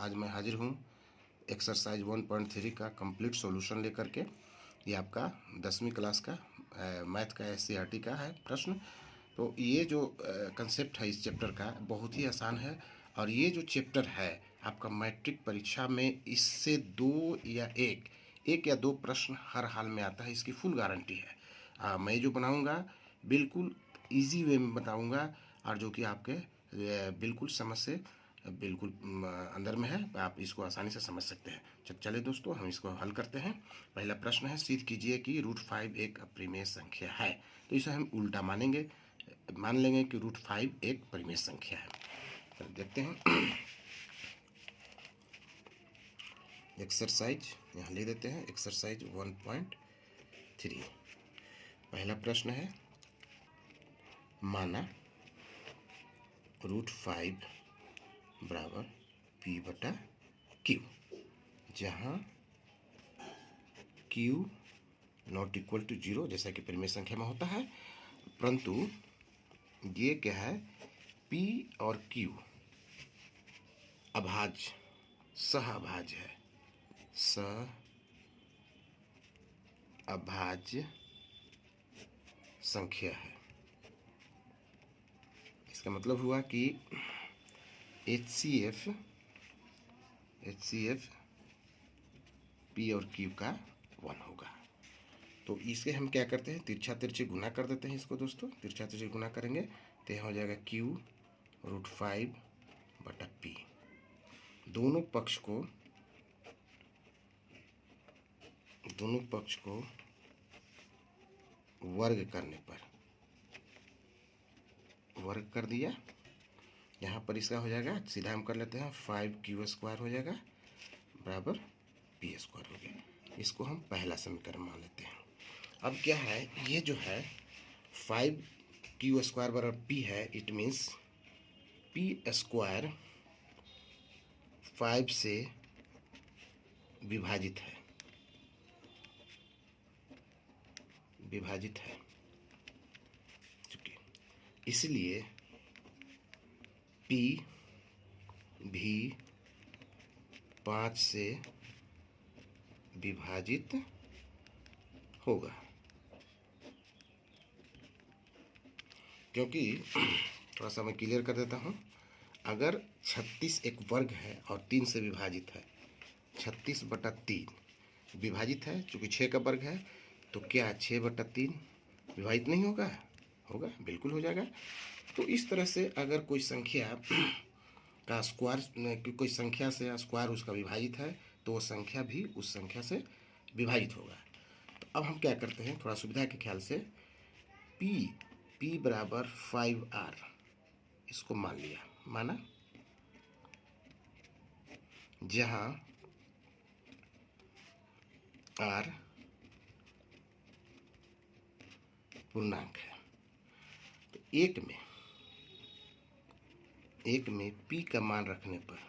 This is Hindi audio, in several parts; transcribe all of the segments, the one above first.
आज मैं हाजिर हूँ एक्सरसाइज 1.3 का कंप्लीट सॉल्यूशन लेकर के। ये आपका 10वीं क्लास का मैथ का SCERT का है प्रश्न। तो ये जो कंसेप्ट है इस चैप्टर का बहुत ही आसान है, और ये जो चैप्टर है आपका मैट्रिक परीक्षा में इससे एक या दो प्रश्न हर हाल में आता है, इसकी फुल गारंटी है। मैं जो बनाऊंगा बिल्कुल इजी वे में बताऊंगा, और जो कि आपके बिल्कुल समझ से बिल्कुल अंदर में है, आप इसको आसानी से समझ सकते हैं। चलिए दोस्तों, हम इसको हल करते हैं। पहला प्रश्न है, सिद्ध कीजिए कि √5 एक अपरिमेय संख्या है। तो इसे हम उल्टा मान लेंगे कि √5 एक परिमेय संख्या है। तो देखते हैं एक्सरसाइज यहाँ लिख देते हैं, एक्सरसाइज 1.3। पहला प्रश्न है, माना √5 बराबर P/Q, जहाँ Q नॉट इक्वल टू 0 जैसा कि परिमेय संख्या में होता है, परंतु ये क्या है, P और Q अभाज्य सहअभाज्य है, सहअभाज्य संख्या है। इसका मतलब हुआ कि HCF P और Q का 1 होगा। तो इसे हम क्या करते हैं, तिरछा तिरछे गुना कर देते हैं इसको दोस्तों। तिरछा तिरछे गुना करेंगे तो यहाँ हो जाएगा Q √5/P। दोनों पक्ष को वर्ग करने पर वर्ग कर दिया। यहाँ पर इसका हो जाएगा, सीधा हम कर लेते हैं, 5Q² हो जाएगा बराबर P² हो गया। इसको हम पहला समीकरण मान लेते हैं। अब क्या है, ये जो है 5Q² बराबर P है, इट मीन्स P² 5 से विभाजित है, चूँकि इसलिए P भी 5 से विभाजित होगा, क्योंकि थोड़ा सा मैं क्लियर कर देता हूँ। अगर 36 एक वर्ग है और 3 से विभाजित है, 36/3 विभाजित है, चूँकि 6 का वर्ग है, तो क्या 6/3 विभाजित नहीं होगा? होगा, बिल्कुल हो जाएगा। तो इस तरह से अगर कोई संख्या का स्क्वायर, कोई संख्या से स्क्वायर उसका विभाजित है, तो वो संख्या भी उस संख्या से विभाजित होगा। तो अब हम क्या करते हैं, थोड़ा सुविधा के ख्याल से P बराबर 5R इसको मान लिया, माना जहाँ R पूर्णांक है। तो एक में P का मान रखने पर,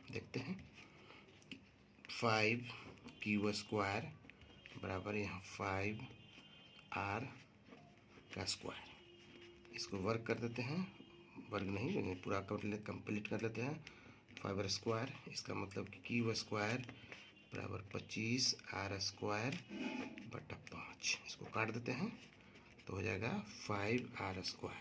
देखते हैं 5Q² बराबर यहाँ 5R का स्क्वायर। इसको वर्ग कर देते हैं, वर्ग नहीं पूरा कंप्लीट कर लेते हैं, 5R²। इसका मतलब कि Q² बराबर 25R²/5। इसको काट देते हैं तो हो जाएगा 5R²।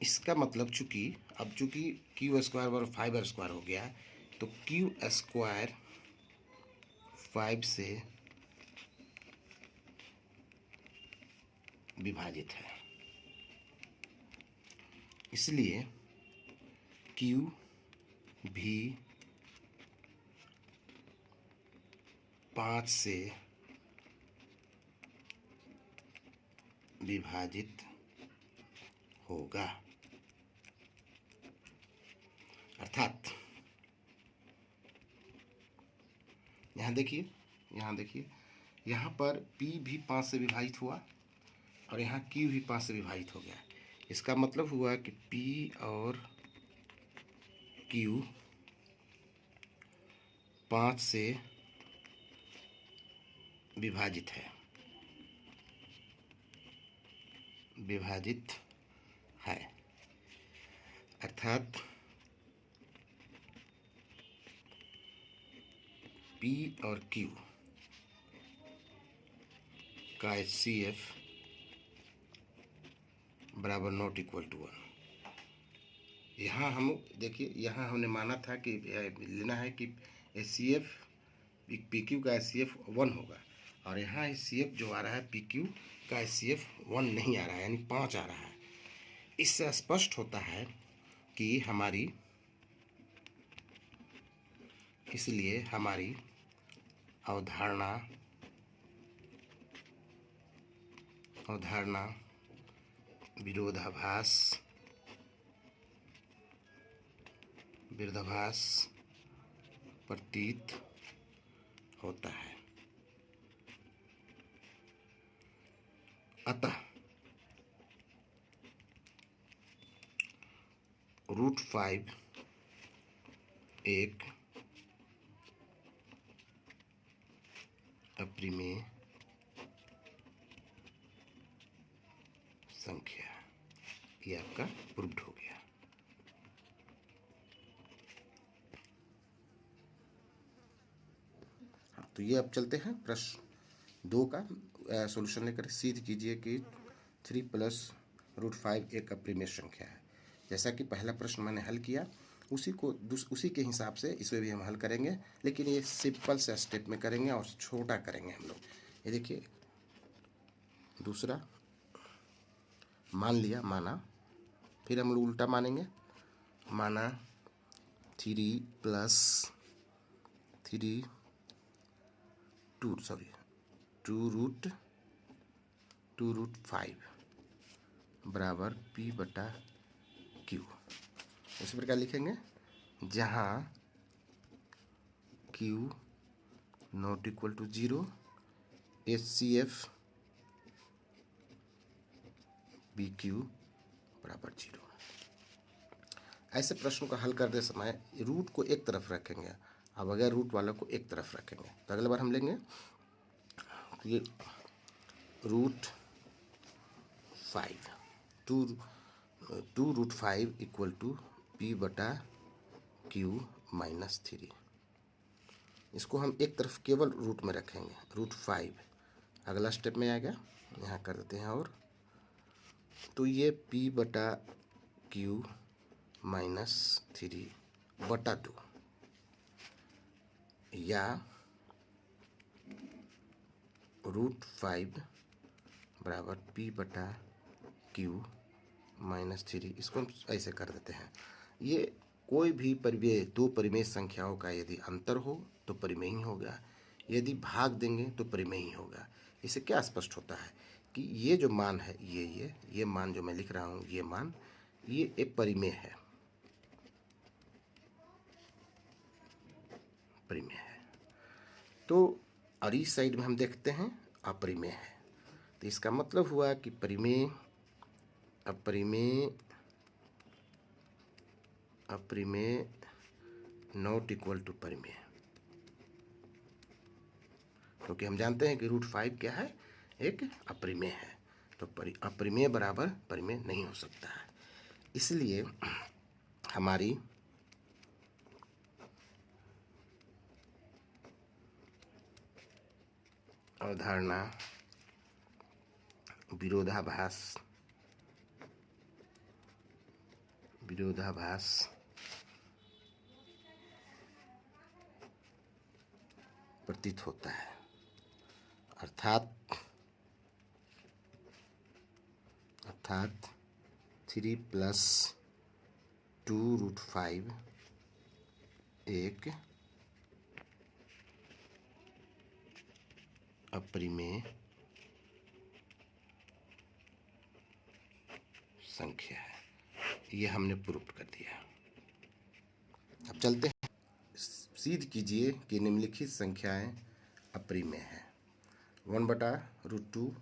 इसका मतलब चूँकि Q² बराबर 5R² हो गया, तो Q² 5 से विभाजित है, इसलिए Q भी 5 से विभाजित होगा। अर्थात यहाँ देखिए, यहाँ पर P भी 5 से विभाजित हुआ और यहाँ Q भी 5 से विभाजित हो गया। इसका मतलब हुआ कि P और Q 5 से विभाजित है, विभाजित है, अर्थात P और Q का HCF बराबर नॉट इक्वल टू 1। यहाँ हम देखिए, यहाँ हमने माना था कि लेना है कि HCF PQ का HCF 1 होगा, और यहाँ HCF जो आ रहा है PQ का HCF 1 नहीं आ रहा है, यानी 5 आ रहा है। इससे स्पष्ट होता है कि हमारी, इसलिए हमारी अवधारणा विरोधाभास प्रतीत होता है। अतः √5 एक अप्रिमेय संख्या, ये आपका प्रूव्ड हो गया। तो ये अब चलते हैं प्रश्न 2 का सॉल्यूशन लेकर। सिद्ध कीजिए कि 3 + √5 एक अप्रिमेय संख्या है। जैसा कि पहला प्रश्न मैंने हल किया, उसी के हिसाब से इसमें भी हम हल करेंगे, लेकिन ये सिंपल से स्टेप में करेंगे और छोटा करेंगे हम लोग। ये देखिए, दूसरा माना, फिर हम लोग उल्टा मानेंगे, माना 3 + 2√5 बराबर P/Q। इस प्रकार लिखेंगे, जहाँ Q not equal to 0, HCF PQ बराबर 0। ऐसे प्रश्नों का हल करते समय रूट को एक तरफ रखेंगे, अब अगर रूट वालों को एक तरफ रखेंगे। तो अगले बार हम लेंगे ये √5, 2√5 इक्वल टू P/Q -3। इसको हम एक तरफ केवल रूट में रखेंगे, √5। अगला स्टेप में आएगा, यहाँ कर देते हैं, और तो ये P/Q -3/2 या √5 बराबर P/Q -3। इसको हम ऐसे कर देते हैं। ये कोई भी परिमेय, दो परिमेय संख्याओं का यदि अंतर हो तो परिमेय ही होगा, यदि भाग देंगे तो परिमेय ही होगा। इससे क्या स्पष्ट होता है कि ये जो मान है, ये मान जो मैं लिख रहा हूँ, ये मान, ये एक परिमेय है, परिमेय है। तो और इस साइड में हम देखते हैं अपरिमेय है। तो इसका मतलब हुआ कि परिमेय, अपरिमेय नॉट इक्वल टू परिमेय, क्योंकि हम जानते हैं कि √5 क्या है, एक अप्रिमेय है। तो अप्रिमेय बराबर परिमेय नहीं हो सकता है। इसलिए हमारी अवधारणा विरोधाभास प्रतीत होता है, अर्थात 3 + 2√5 एक अपरिमेय संख्या है। ये हमने प्रूव कर दिया। अब चलते हैं, सिद्ध कीजिए कि निम्नलिखित संख्याएं अपरिमेय है। 1/√2,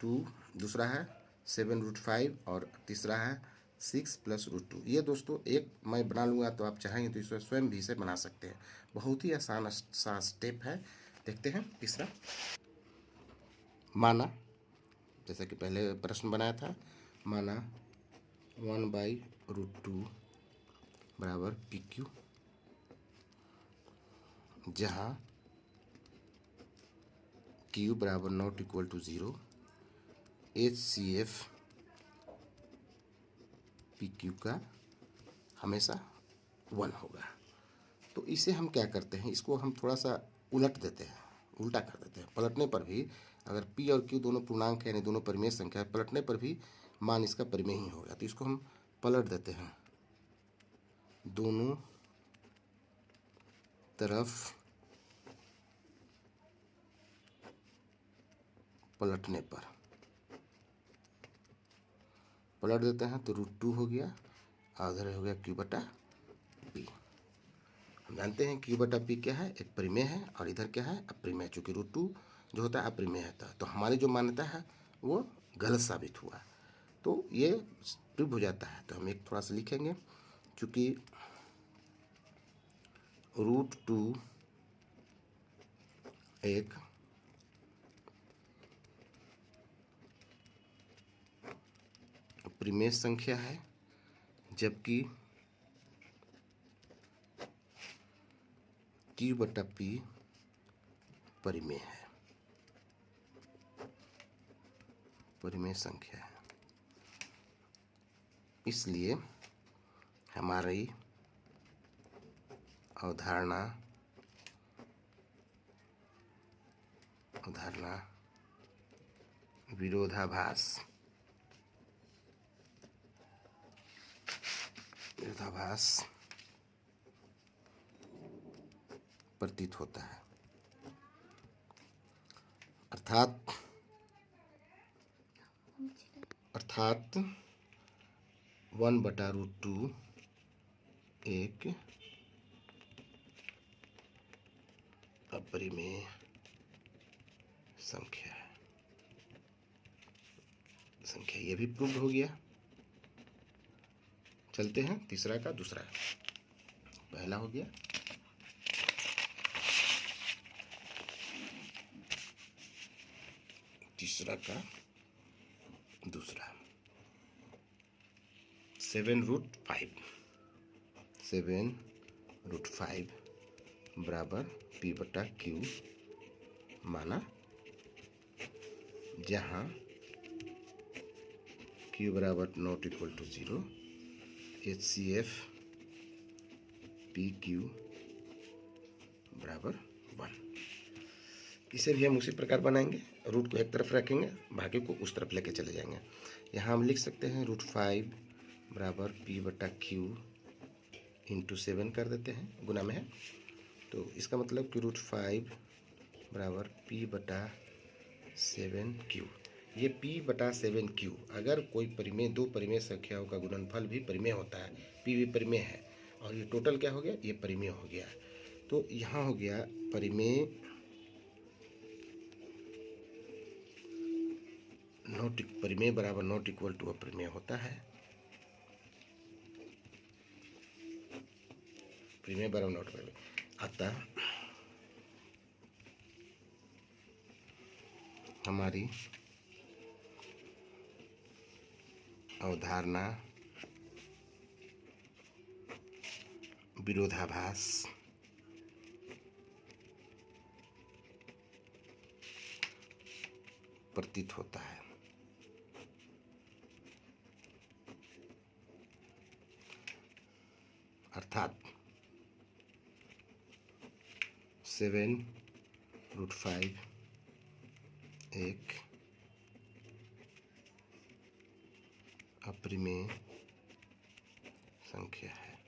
2, दूसरा है 7√5, और तीसरा है 6 + √2। ये दोस्तों एक मैं बना लूँगा, तो आप चाहेंगे तो इसे स्वयं भी इसे बना सकते हैं। बहुत ही आसान सा स्टेप है। देखते हैं तीसरा, माना, जैसा कि पहले प्रश्न बनाया था, माना 1/√2 बराबर PQ, जहाँ Q बराबर not equal to 0, HCF PQ का हमेशा 1 होगा। तो इसे हम क्या करते हैं, इसको हम थोड़ा सा उलट देते हैं, उल्टा कर देते हैं। पलटने पर भी अगर P और Q दोनों पूर्णांक है, यानी दोनों परिमेय संख्या है, पलटने पर भी मान इसका परिमेय ही होगा। तो इसको हम पलट देते हैं, दोनों तरफ पलटने पर पलट देते हैं, तो √2 हो गया, और इधर हो गया Q/P। हम जानते हैं Q/P क्या है, एक परिमेय है, और इधर क्या है, अपरिमेय। चूंकि √2 जो होता है अपरिमेय होता है, तो हमारी जो मान्यता है वो गलत साबित हुआ, तो ये प्रूव हो जाता है। तो हम एक थोड़ा सा लिखेंगे, चूंकि √2 एक परिमेय संख्या है, जबकि Q/P परिमेय है, परिमेय संख्या है। इसलिए हमारी अवधारणा विरोधाभास प्रतीत होता है। अर्थात 1/√2 एक अपरिमेय संख्या है। ये भी प्रूव हो गया। चलते हैं तीसरा का दूसरा। पहला हो गया, तीसरा का दूसरा। 7√5 बराबर P/Q, माना जहाँ Q बराबर not equal to 0, HCF PQ बराबर 1। इसे भी हम उसी प्रकार बनाएंगे, रूट को एक तरफ रखेंगे, बाकी को उस तरफ लेके चले जाएंगे। यहाँ हम लिख सकते हैं √5 बराबर P/Q इंटू 7 कर देते हैं, गुना में है, तो इसका मतलब कि √5 बराबर P/7Q। ये P/7Q, अगर कोई परिमेय, दो परिमेय संख्याओं का गुणनफल भी परिमेय होता है, P भी परिमेय है, और ये टोटल क्या हो गया, ये परिमेय हो गया। तो यहाँ हो गया परिमेय परिमेय बराबर नॉट इक्वल टू अपरिमेय होता है, परिमेय बराबर नॉट परिमेय। अतः हमारी अवधारणा विरोधाभास प्रतीत होता है। अर्थात 7√5 एक अपरिमेय संख्या है।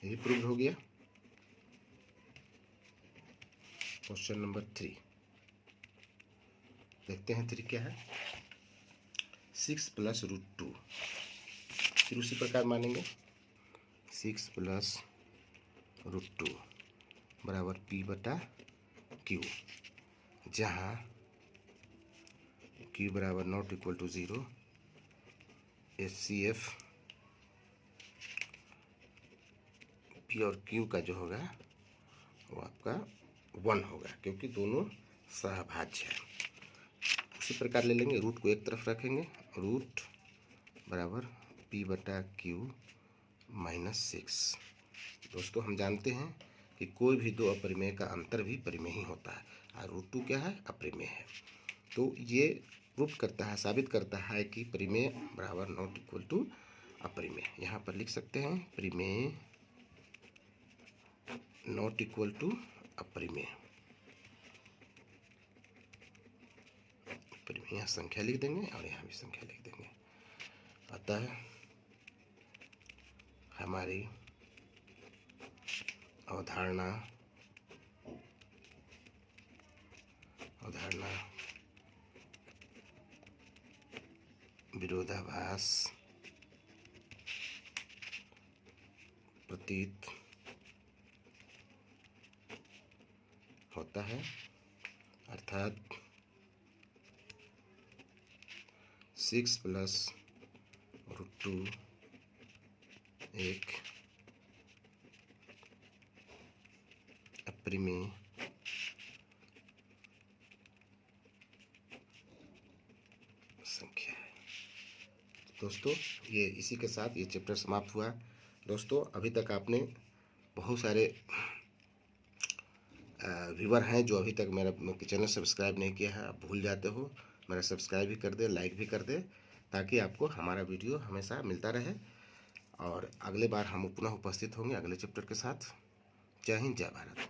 यही प्रूव हो गया। क्वेश्चन नंबर 3 देखते हैं। 3 क्या है, 6 + √2। फिर उसी प्रकार मानेंगे, 6 + √2 बराबर P/Q, जहाँ Q बराबर not equal to 0, HCF P और Q का जो होगा वो आपका 1 होगा, क्योंकि दोनों सहभाज्य है। इसी प्रकार ले लेंगे, रूट को एक तरफ रखेंगे, रूट बराबर p/q - 6। दोस्तों हम जानते हैं कि कोई भी दो अपरिमेय का अंतर भी परिमेय ही होता है, और √2 क्या है, अपरिमेय है। तो ये प्रूफ करता है, साबित करता है कि परिमेय बराबर नॉट इक्वल टू अपरिमेय। यहाँ पर लिख सकते हैं परिमेय नॉट इक्वल टू अपरिमेय। परिमेय यहाँ संख्या लिख देंगे और यहाँ भी संख्या लिख देंगे। अतः हमारी अवधारणा विरोधाभास प्रतीत होता है, अर्थात 6 + √2 एक अपरिमेय संख्या है। दोस्तों ये इसी के साथ ये चैप्टर समाप्त हुआ। दोस्तों अभी तक आपने बहुत सारे व्यूवर हैं जो अभी तक मेरा चैनल सब्सक्राइब नहीं किया है, आप भूल जाते हो, मेरा सब्सक्राइब भी कर दे, लाइक भी कर दे, ताकि आपको हमारा वीडियो हमेशा मिलता रहे। और अगले बार हम पुनः उपस्थित होंगे अगले चैप्टर के साथ। जय हिंद, जय भारत।